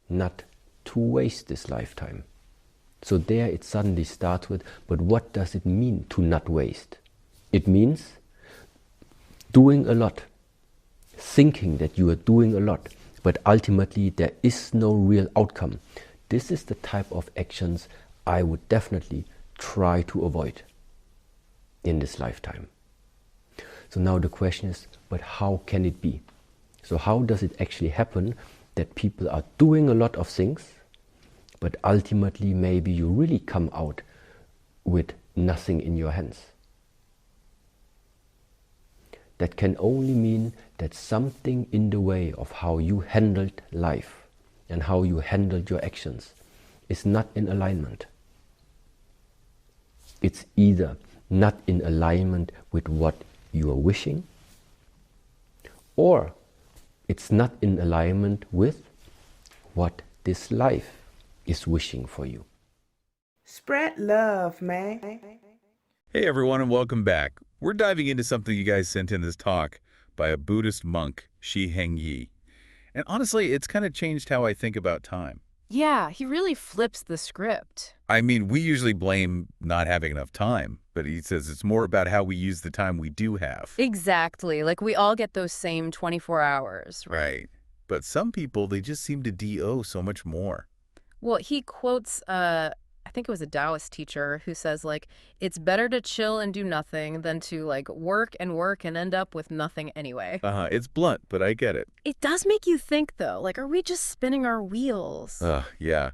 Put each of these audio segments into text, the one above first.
not to waste this lifetime. So there it suddenly starts with, but what does it mean to not waste? It means doing a lot, thinking that you are doing a lot, but ultimately there is no real outcome. This is the type of actions I would definitely try to avoid in this lifetime. So now the question is, but how can it be? So how does it actually happen that people are doing a lot of things, but ultimately maybe you really come out with nothing in your hands? That can only mean that something in the way of how you handled life and how you handled your actions is not in alignment. It's either not in alignment with what you are wishing, or it's not in alignment with what this life is wishing for you. Spread love, man. Hey everyone, and welcome back. We're diving into something you guys sent in this talk by a Buddhist monk, Shi Heng Yi. And honestly, it's kind of changed how I think about time. Yeah, he really flips the script. I mean, we usually blame not having enough time, but he says it's more about how we use the time we do have. Exactly. Like we all get those same 24 hours. Right. But some people, they just seem to do so much more. Well, he quotes, I think it was a Taoist teacher who says, like, it's better to chill and do nothing than to, like, work and end up with nothing anyway. It's blunt, but I get it. It does make you think, though. Like, are we just spinning our wheels? Yeah.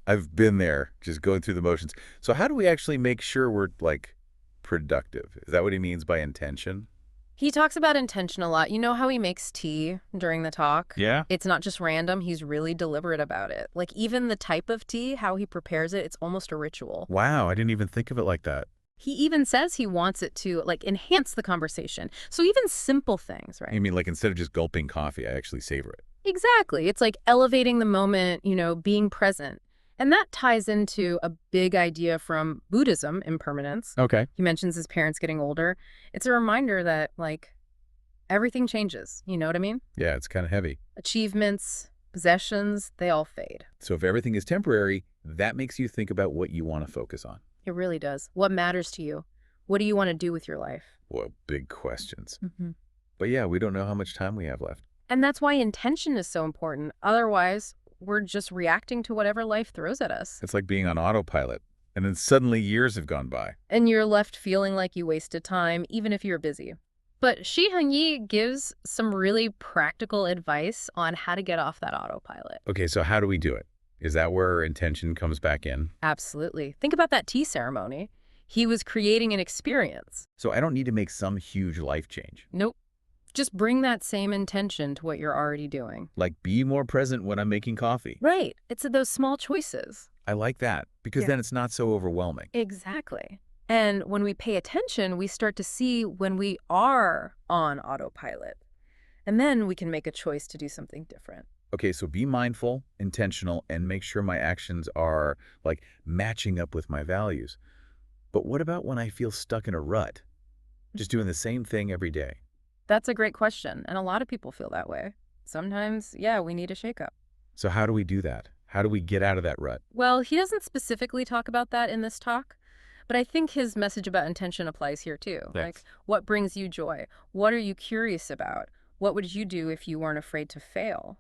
I've been there, just going through the motions. So how do we actually make sure we're, like, productive? Is that what he means by intention? He talks about intention a lot. You know how he makes tea during the talk? Yeah. It's not just random. He's really deliberate about it. Like, even the type of tea, how he prepares it, it's almost a ritual. Wow, I didn't even think of it like that. He even says he wants it to, like, enhance the conversation. So even simple things, right? You mean like instead of just gulping coffee, I actually savor it? Exactly. It's like elevating the moment, being present. And that ties into a big idea from Buddhism, impermanence. Okay. He mentions his parents getting older. It's a reminder that, like, everything changes. You know what I mean? Yeah, it's kind of heavy. Achievements, possessions, they all fade. So if everything is temporary, that makes you think about what you want to focus on. It really does. What matters to you? What do you want to do with your life? Well, big questions. Mm-hmm. But yeah, we don't know how much time we have left. And that's why intention is so important. Otherwise, we're just reacting to whatever life throws at us. It's like being on autopilot, and then suddenly years have gone by. And you're left feeling like you wasted time, even if you're busy. But Shi Heng Yi gives some really practical advice on how to get off that autopilot. Okay, so how do we do it? Is that where intention comes back in? Absolutely. Think about that tea ceremony. He was creating an experience. So I don't need to make some huge life change. Nope. Just bring that same intention to what you're already doing. Like be more present when I'm making coffee. Right. It's those small choices. I like that, because then it's not so overwhelming. Exactly. And when we pay attention, we start to see when we are on autopilot. And then we can make a choice to do something different. Okay, so be mindful, intentional, and make sure my actions are, like, matching up with my values. But what about when I feel stuck in a rut? Just doing the same thing every day? That's a great question. And a lot of people feel that way. Sometimes, yeah, we need a shakeup. So how do we do that? How do we get out of that rut? Well, he doesn't specifically talk about that in this talk, but I think his message about intention applies here too. Thanks. Like, what brings you joy? What are you curious about? What would you do if you weren't afraid to fail?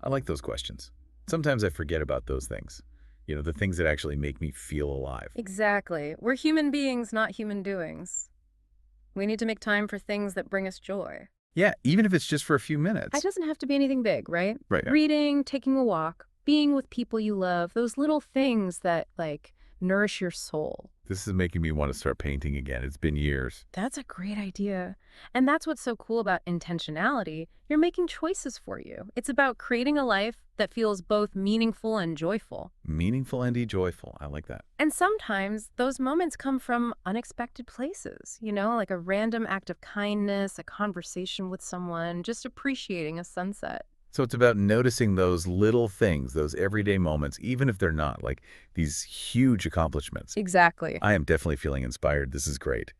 I like those questions. Sometimes I forget about those things. The things that actually make me feel alive. Exactly. We're human beings, not human doings. We need to make time for things that bring us joy. Yeah, even if it's just for a few minutes. It doesn't have to be anything big, right? Right. Reading, taking a walk, being with people you love, those little things that, like, nourish your soul. This is making me want to start painting again. It's been years. That's a great idea. And that's what's so cool about intentionality. You're making choices for you. It's about creating a life that feels both meaningful and joyful. Meaningful and joyful. I like that. And sometimes those moments come from unexpected places, like a random act of kindness, a conversation with someone, just appreciating a sunset. So it's about noticing those little things, those everyday moments, even if they're not like these huge accomplishments. Exactly. I am definitely feeling inspired. This is great.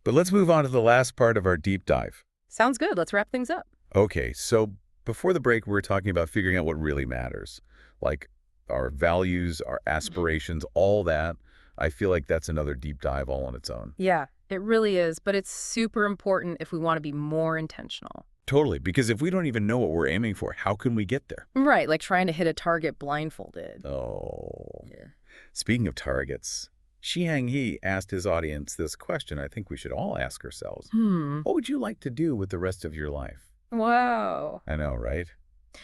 But let's move on to the last part of our deep dive. Sounds good. Let's wrap things up. Okay, so Before the break, we were talking about figuring out what really matters, like our values, our aspirations, all that. I feel like that's another deep dive all on its own. Yeah, it really is, but it's super important if we want to be more intentional. Totally, because if we don't even know what we're aiming for, how can we get there? Right, like trying to hit a target blindfolded. Oh. Yeah. Speaking of targets, Shi Heng Yi asked his audience this question I think we should all ask ourselves. What would you like to do with the rest of your life? Wow. I know, right?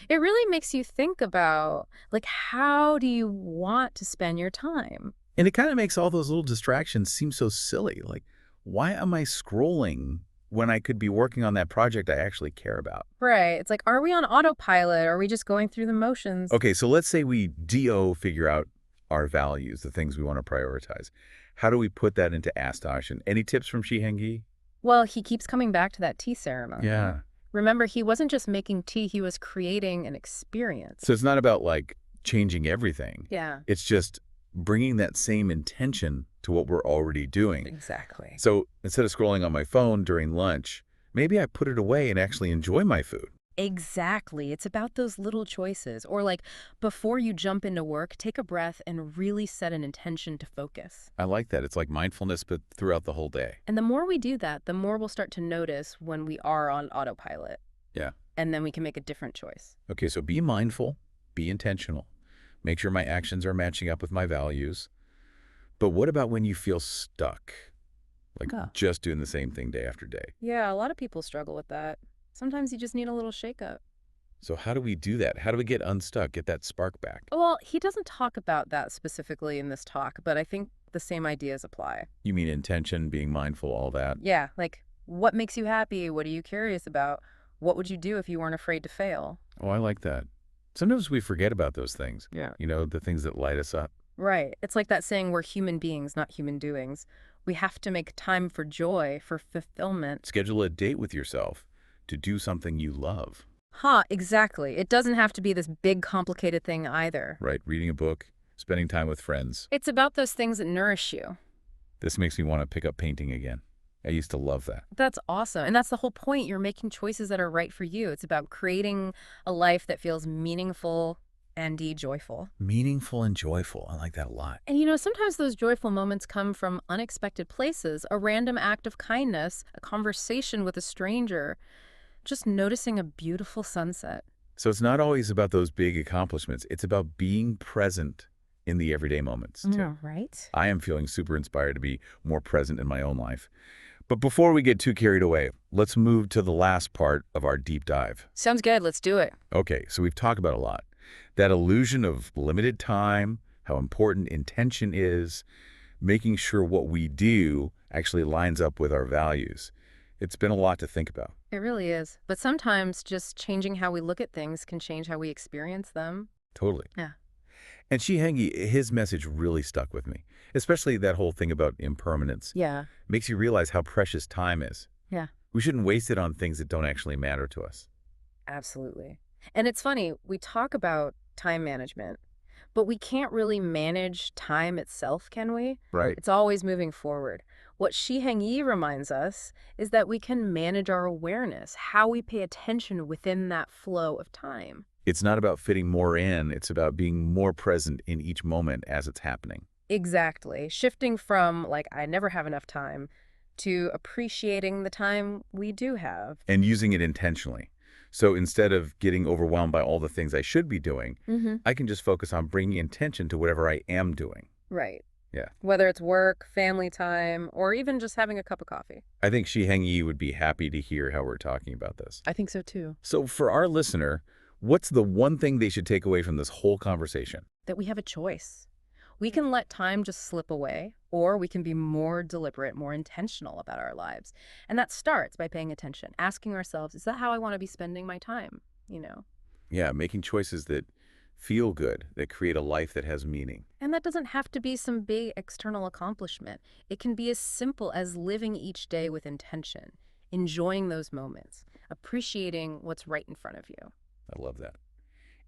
It really makes you think about, like, how do you want to spend your time? And it kind of makes all those little distractions seem so silly. Like, why am I scrolling when I could be working on that project I actually care about? Right. It's like, are we on autopilot? Or are we just going through the motions? Okay, so let's say we figure out our values, the things we want to prioritize. How do we put that into action? Any tips from Shi Heng Yi? Well, he keeps coming back to that tea ceremony. Yeah. Remember, he wasn't just making tea, he was creating an experience. So it's not about like changing everything. Yeah. It's just bringing that same intention to what we're already doing. Exactly. So instead of scrolling on my phone during lunch, maybe I put it away and actually enjoy my food. Exactly. It's about those little choices. Or like, before you jump into work, take a breath and really set an intention to focus. I like that. It's like mindfulness, but throughout the whole day. And the more we do that, the more we'll start to notice when we are on autopilot. Yeah. And then we can make a different choice. Okay, so be mindful, be intentional. Make sure my actions are matching up with my values. But what about when you feel stuck? Like just doing the same thing day after day. Yeah, a lot of people struggle with that. Sometimes you just need a little shakeup. So how do we do that? How do we get unstuck, get that spark back? Well, he doesn't talk about that specifically in this talk, but I think the same ideas apply. You mean intention, being mindful, all that? Yeah, like, what makes you happy? What are you curious about? What would you do if you weren't afraid to fail? Oh, I like that. Sometimes we forget about those things. Yeah. You know, the things that light us up. Right. It's like that saying, we're human beings, not human doings. We have to make time for joy, for fulfillment. Schedule a date with yourself to do something you love. Exactly. It doesn't have to be this big, complicated thing either. Right, reading a book, spending time with friends. It's about those things that nourish you. This makes me want to pick up painting again. I used to love that. That's awesome. And that's the whole point. You're making choices that are right for you. It's about creating a life that feels meaningful and joyful. Meaningful and joyful. I like that a lot. And you know, sometimes those joyful moments come from unexpected places, a random act of kindness, a conversation with a stranger, just noticing a beautiful sunset. So it's not always about those big accomplishments. It's about being present in the everyday moments, too. Yeah, right? I am feeling super inspired to be more present in my own life. But before we get too carried away, let's move to the last part of our deep dive. Sounds good. Let's do it. Okay, so we've talked about a lot. That illusion of limited time, how important intention is, making sure what we do actually lines up with our values. It's been a lot to think about. It really is. But sometimes just changing how we look at things can change how we experience them. Totally. Yeah. And Shi Heng Yi, his message really stuck with me, especially that whole thing about impermanence. Yeah. Makes you realize how precious time is. Yeah. We shouldn't waste it on things that don't actually matter to us. Absolutely. And it's funny, we talk about time management, but we can't really manage time itself, can we? Right. It's always moving forward. What Shi Heng Yi reminds us is that we can manage our awareness, how we pay attention within that flow of time. It's not about fitting more in. It's about being more present in each moment as it's happening. Exactly. Shifting from, like, I never have enough time, to appreciating the time we do have. And using it intentionally. So instead of getting overwhelmed by all the things I should be doing, I can just focus on bringing intention to whatever I am doing. Right. Yeah. Whether it's work, family time, or even just having a cup of coffee. I think Shi Heng Yi would be happy to hear how we're talking about this. I think so too. So for our listener, what's the one thing they should take away from this whole conversation? That we have a choice. We can let time just slip away, or we can be more deliberate, more intentional about our lives. And that starts by paying attention, asking ourselves, is that how I want to be spending my time? You know? Yeah, making choices that feel good, that create a life that has meaning. And that doesn't have to be some big external accomplishment. It can be as simple as living each day with intention, enjoying those moments, appreciating what's right in front of you. I love that.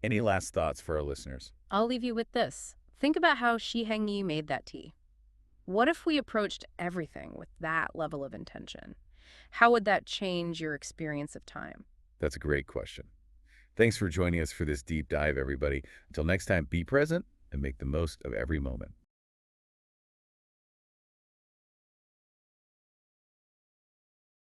Any last thoughts for our listeners? I'll leave you with this. Think about how Shi Heng Yi made that tea. What if we approached everything with that level of intention? How would that change your experience of time? That's a great question. Thanks for joining us for this deep dive, everybody. Until next time, be present and make the most of every moment.